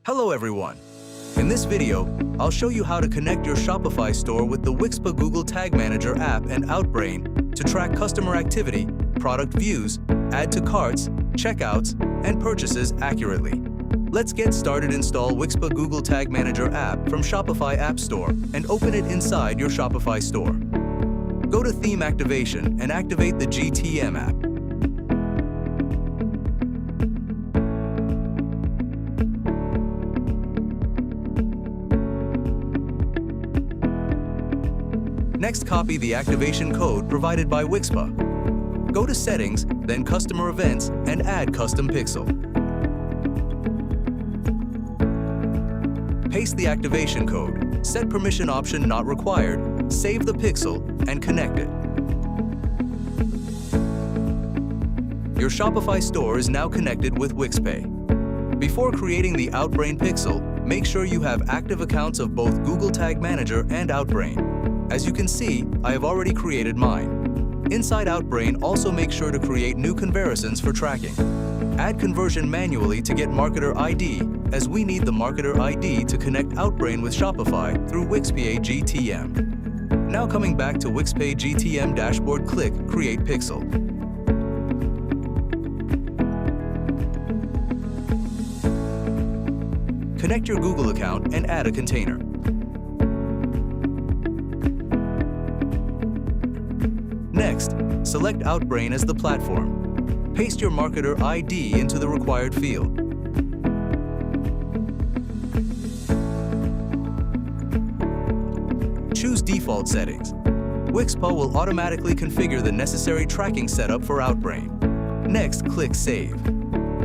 Hello everyone! In this video, I'll show you how to connect your Shopify store with the Wixpa Google Tag Manager app and Outbrain to track customer activity, product views, add to carts, checkouts, and purchases accurately. Let's get started. Install Wixpa Google Tag Manager app from Shopify App Store and open it inside your Shopify store. Go to Theme Activation and activate the GTM app. Next, copy the activation code provided by Wixpa. Go to Settings, then Customer Events, and add Custom Pixel. Paste the activation code, set permission option not required, save the pixel, and connect it. Your Shopify store is now connected with Wixpa. Before creating the Outbrain Pixel, make sure you have active accounts of both Google Tag Manager and Outbrain. As you can see, I have already created mine. Inside Outbrain, also make sure to create new conversions for tracking. Add conversion manually to get Marketer ID, as we need the Marketer ID to connect Outbrain with Shopify through Wixpa GTM. Now coming back to Wixpa GTM dashboard, click Create Pixel. Connect your Google account and add a container. Next, select Outbrain as the platform. Paste your Marketer ID into the required field. Choose Default Settings. Wixpa will automatically configure the necessary tracking setup for Outbrain. Next, click Save.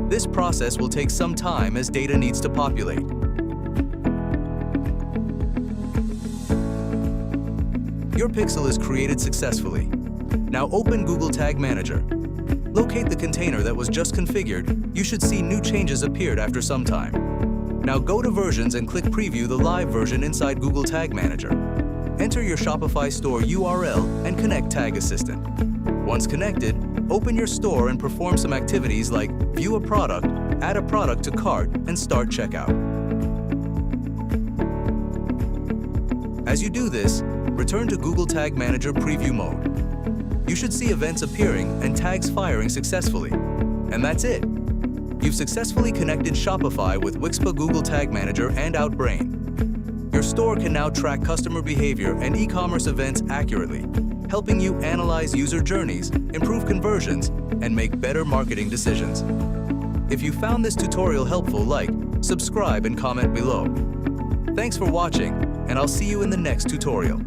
This process will take some time as data needs to populate. Your pixel is created successfully. Now open Google Tag Manager. Locate the container that was just configured. You should see new changes appeared after some time. Now go to Versions and click Preview the live version inside Google Tag Manager. Enter your Shopify store URL and connect Tag Assistant. Once connected, open your store and perform some activities like view a product, add a product to cart, and start checkout. As you do this, return to Google Tag Manager preview mode. You should see events appearing and tags firing successfully. And that's it. You've successfully connected Shopify with Wixpa Google Tag Manager and Outbrain. Your store can now track customer behavior and e-commerce events accurately, helping you analyze user journeys, improve conversions, and make better marketing decisions. If you found this tutorial helpful, like, subscribe, and comment below. Thanks for watching, and I'll see you in the next tutorial.